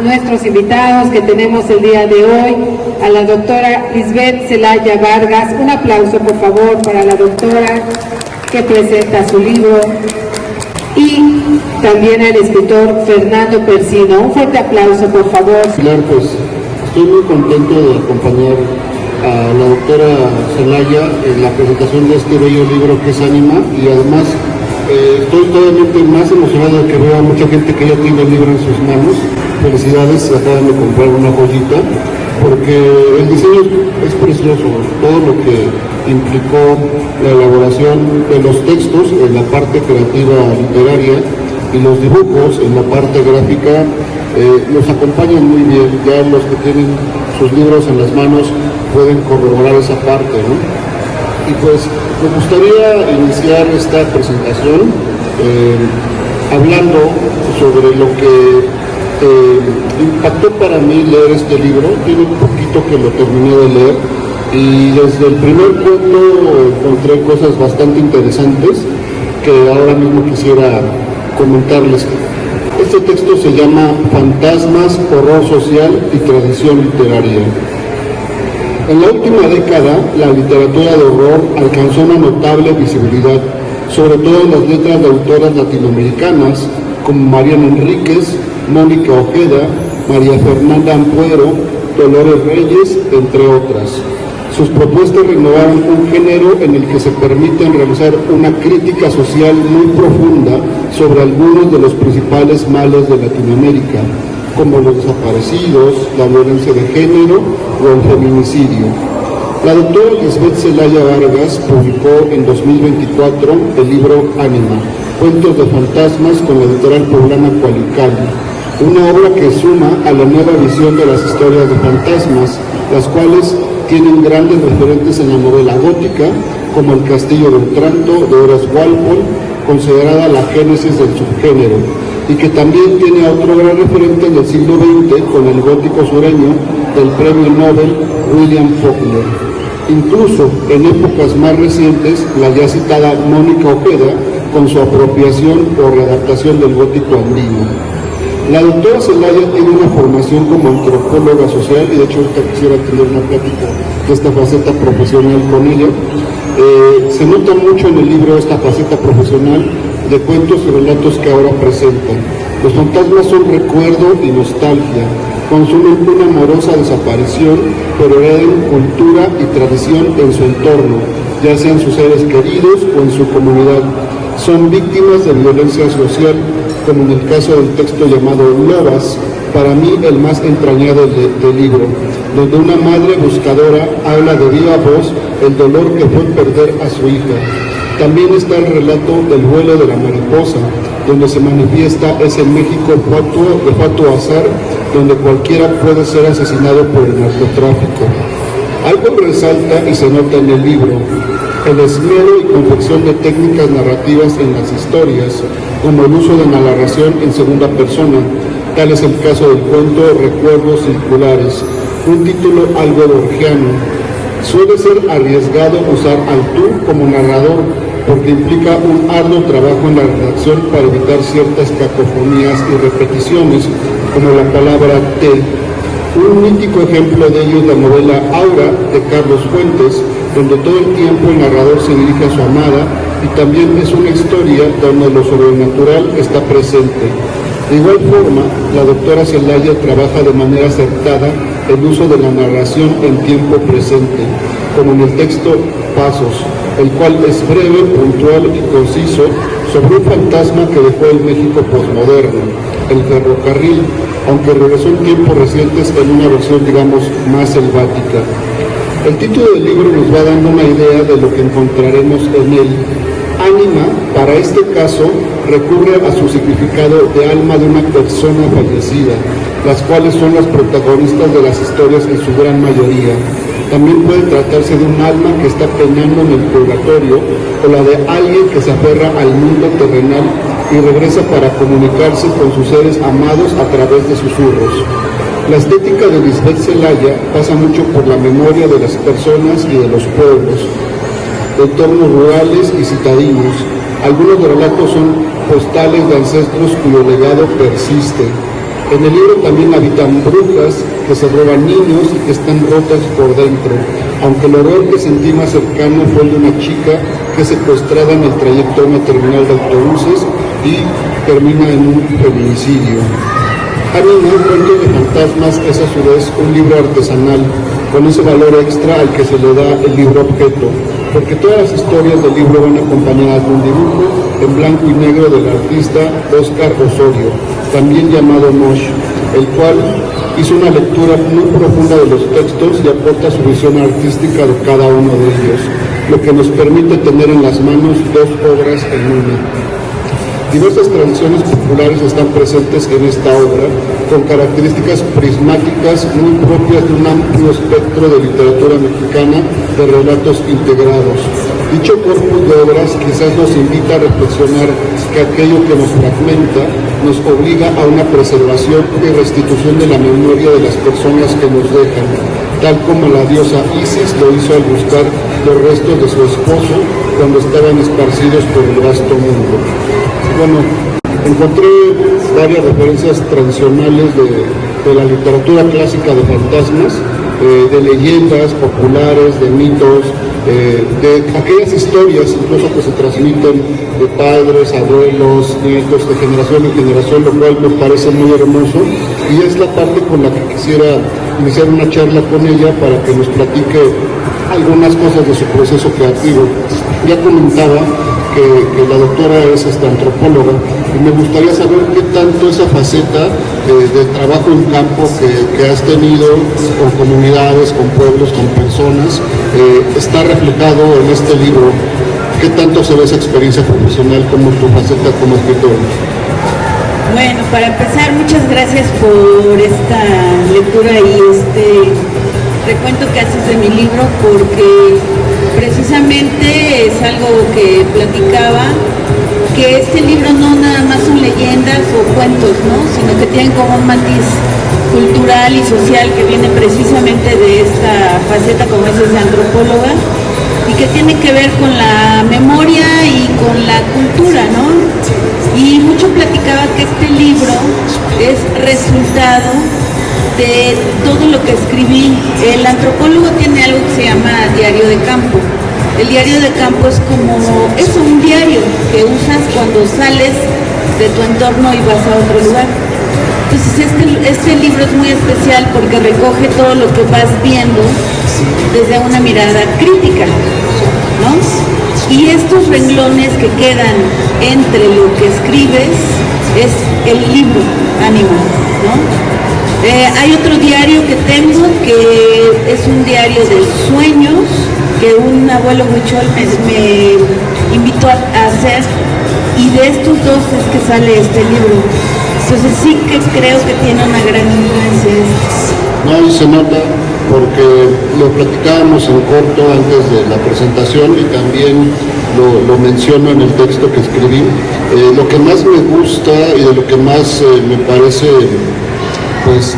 nuestros invitados que tenemos el día de hoy, a la doctora Lisbeth Zelaya Vargas. Un aplauso, por favor, para la doctora que presenta su libro. Y también al escritor Fernando Persino. Un fuerte aplauso, por favor. Claro, pues estoy muy contento de acompañar a la doctora Zelaya en la presentación de este bello libro que es Ánima, y además estoy todavía más emocionado de que vea mucha gente que ya tiene el libro en sus manos. Felicidades, se acaban de comprar una joyita, porque el diseño es precioso, todo lo que implicó la elaboración de los textos en la parte creativa literaria y los dibujos en la parte gráfica nos acompañan muy bien. Ya los que tienen sus libros en las manos pueden corroborar esa parte, ¿no? Y pues me gustaría iniciar esta presentación hablando sobre lo que impactó para mí leer este libro. Tiene un poquito que lo terminé de leer y desde el primer cuento encontré cosas bastante interesantes que ahora mismo quisiera comentarles. Este texto se llama Fantasmas, Horror Social y Tradición Literaria. En la última década, la literatura de horror alcanzó una notable visibilidad, sobre todo en las letras de autoras latinoamericanas como Mariana Enríquez, Mónica Ojeda, María Fernanda Ampuero, Dolores Reyes, entre otras. Sus propuestas renovaron un género en el que se permiten realizar una crítica social muy profunda sobre algunos de los principales males de Latinoamérica, como los desaparecidos, la violencia de género o el feminicidio. La doctora Lisbeth Zelaya Vargas publicó en 2024 el libro Ánima, Cuentos de Fantasmas, con la editorial poblana Cualicali, una obra que suma a la nueva visión de las historias de fantasmas, las cuales tienen grandes referentes en la novela gótica, como El Castillo de Otranto de Horace Walpole, considerada la génesis del subgénero, y que también tiene a otro gran referente en el siglo XX con el gótico sureño del premio Nobel William Faulkner. Incluso en épocas más recientes, la ya citada Mónica Ojeda, con su apropiación o readaptación del gótico andino. La doctora Zelaya tiene una formación como antropóloga social, y de hecho ahorita quisiera tener una plática de esta faceta profesional con ella. Se nota mucho en el libro esta faceta profesional de cuentos y relatos que ahora presentan. Los fantasmas son recuerdo y nostalgia, consumen una amorosa desaparición, pero heredan cultura y tradición en su entorno, ya sean sus seres queridos o en su comunidad. Son víctimas de violencia social, como en el caso del texto llamado Lobas, para mí el más entrañable del libro, donde una madre buscadora habla de viva voz el dolor que fue perder a su hija. También está el relato del vuelo de la mariposa, donde se manifiesta ese México de fatuo azar, donde cualquiera puede ser asesinado por el narcotráfico. Algo resalta y se nota en el libro: el esmero y confección de técnicas narrativas en las historias, como el uso de la narración en segunda persona. Tal es el caso del cuento Recuerdos Circulares, un título algo borgiano. Suele ser arriesgado usar al tú como narrador, porque implica un arduo trabajo en la redacción para evitar ciertas cacofonías y repeticiones, como la palabra te. Un mítico ejemplo de ello es la novela Aura de Carlos Fuentes, donde todo el tiempo el narrador se dirige a su amada, y también es una historia donde lo sobrenatural está presente. De igual forma, la doctora Zelaya trabaja de manera acertada el uso de la narración en tiempo presente, como en el texto Pasos, el cual es breve, puntual y conciso sobre un fantasma que dejó el México posmoderno, el ferrocarril, aunque regresó en tiempos recientes en una versión, digamos, más selvática. El título del libro nos va dando una idea de lo que encontraremos en él. Ánima, para este caso, recurre a su significado de alma de una persona fallecida, las cuales son las protagonistas de las historias en su gran mayoría. También puede tratarse de un alma que está penando en el purgatorio, o la de alguien que se aferra al mundo terrenal y regresa para comunicarse con sus seres amados a través de susurros. La estética de Lisbeth Zelaya pasa mucho por la memoria de las personas y de los pueblos, de entornos rurales y citadinos. Algunos relatos son postales de ancestros cuyo legado persiste. En el libro también habitan brujas que se roban niños y que están rotas por dentro, aunque el horror que sentí más cercano fue el de una chica que es secuestrada en el trayecto a una terminal de autobuses y termina en un feminicidio. Anima, Cuentos de Fantasmas, es a su vez un libro artesanal, con ese valor extra al que se le da el libro objeto, porque todas las historias del libro van acompañadas de un dibujo en blanco y negro del artista Óscar Osorio, también llamado Mosh, el cual hizo una lectura muy profunda de los textos y aporta su visión artística de cada uno de ellos, lo que nos permite tener en las manos dos obras en una. Diversas tradiciones populares están presentes en esta obra, con características prismáticas muy propias de un amplio espectro de literatura mexicana de relatos integrados. Dicho corpus de obras quizás nos invita a reflexionar que aquello que nos fragmenta nos obliga a una preservación y restitución de la memoria de las personas que nos dejan, tal como la diosa Isis lo hizo al buscar los restos de su esposo cuando estaban esparcidos por el vasto mundo. Bueno, encontré varias referencias tradicionales de la literatura clásica de fantasmas, de leyendas populares, de mitos, de aquellas historias incluso que se transmiten de padres, abuelos, nietos, de generación en generación, lo cual me parece muy hermoso, y es la parte con la que quisiera iniciar una charla con ella para que nos platique algunas cosas de su proceso creativo. Ya comentaba que la doctora es antropóloga y me gustaría saber qué tanto esa faceta de trabajo en campo que has tenido con comunidades, con pueblos, con personas, está reflejado en este libro. ¿Qué tanto se ve esa experiencia profesional como tu faceta como escritora? Bueno, para empezar, muchas gracias por esta lectura y este recuento que haces de mi libro, porque precisamente es algo que platicaba, que este libro no nada más son leyendas o cuentos, ¿no? Sino que tienen como un matiz cultural y social que viene precisamente de esta faceta, como dices, de antropóloga, y que tiene que ver con la memoria y con la cultura, ¿no? Y mucho platicaba que este libro es resultado de todo lo que escribí. El antropólogo tiene algo que se llama diario de campo. El diario de campo es como, es un diario que usas cuando sales de tu entorno y vas a otro lugar. Entonces este libro es muy especial porque recoge todo lo que vas viendo desde una mirada crítica, ¿no? Y estos renglones que quedan entre lo que escribes es el libro, ánimo, ¿no? Hay otro diario que tengo que es un diario de sueños que un abuelo huichol me invitó a hacer, y de estos dos es que sale este libro. Entonces sí que creo que tiene una gran influencia. No, y se nota porque lo platicábamos en corto antes de la presentación y también lo menciono en el texto que escribí. Lo que más me gusta y de lo que más me parece pues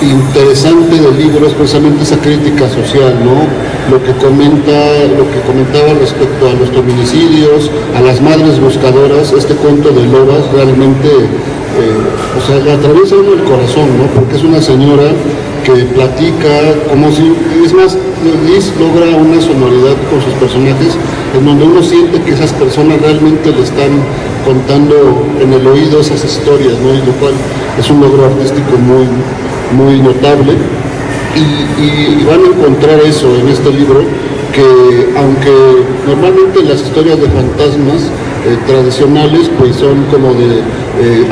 interesante del libro es precisamente esa crítica social, ¿no? Lo que comentaba respecto a los feminicidios, a las madres buscadoras. Este cuento de Lobas realmente, o sea, le atraviesa uno el corazón, ¿no? Porque es una señora que platica como si, es más, Liz logra una sonoridad con sus personajes en donde uno siente que esas personas realmente le están contando en el oído esas historias, ¿no? Y lo cual es un logro artístico muy notable, y van a encontrar eso en este libro, que aunque normalmente las historias de fantasmas tradicionales pues son como de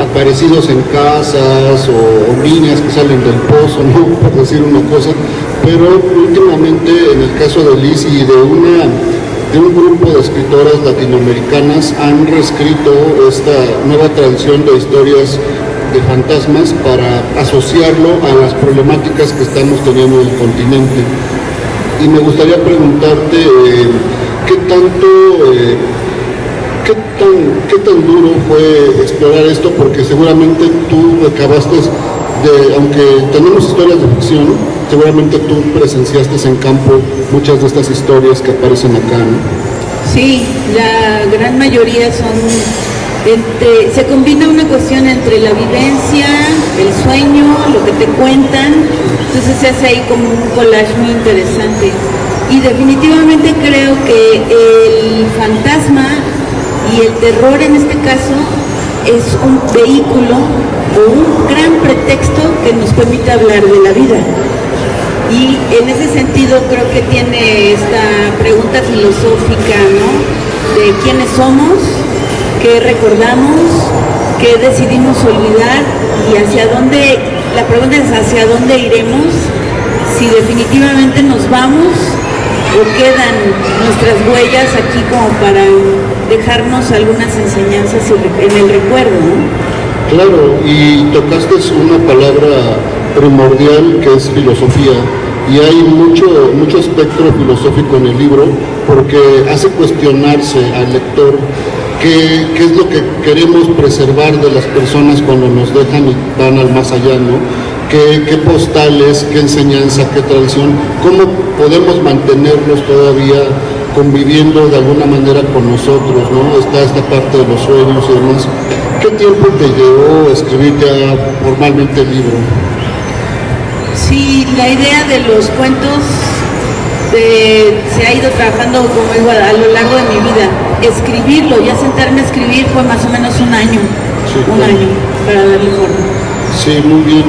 aparecidos en casas o niñas que salen del pozo, ¿no? Por decir una cosa, pero últimamente en el caso de Liz y de un grupo de escritoras latinoamericanas han reescrito esta nueva tradición de historias de fantasmas para asociarlo a las problemáticas que estamos teniendo en el continente. Y me gustaría preguntarte qué tan duro fue explorar esto, porque seguramente tú acabaste aunque tenemos historias de ficción, seguramente tú presenciaste en campo muchas de estas historias que aparecen acá, ¿no? Sí, la gran mayoría son se combina una cuestión entre la vivencia, el sueño, lo que te cuentan, entonces se hace ahí como un collage muy interesante. Y definitivamente creo que el fantasma y el terror en este caso es un vehículo o un gran pretexto que nos permite hablar de la vida. Y en ese sentido creo que tiene esta pregunta filosófica, ¿no? De quiénes somos, qué recordamos, qué decidimos olvidar y hacia dónde, la pregunta es hacia dónde iremos, si definitivamente nos vamos o quedan nuestras huellas aquí como para dejarnos algunas enseñanzas en el recuerdo, ¿no? Claro, y tocaste una palabra primordial que es filosofía, y hay mucho espectro filosófico en el libro porque hace cuestionarse al lector qué es lo que queremos preservar de las personas cuando nos dejan y van al más allá, ¿no? ¿Qué postales, qué enseñanza, qué tradición, cómo podemos mantenernos todavía conviviendo de alguna manera con nosotros, ¿no? Está esta parte de los sueños y demás. ¿Qué tiempo te llevó a escribir ya formalmente el libro? Sí, la idea de los cuentos se ha ido trabajando como digo, a lo largo de mi vida. Escribirlo, ya sentarme a escribir fue más o menos un año, Sí, un claro. año para darle forma. Sí, muy bien.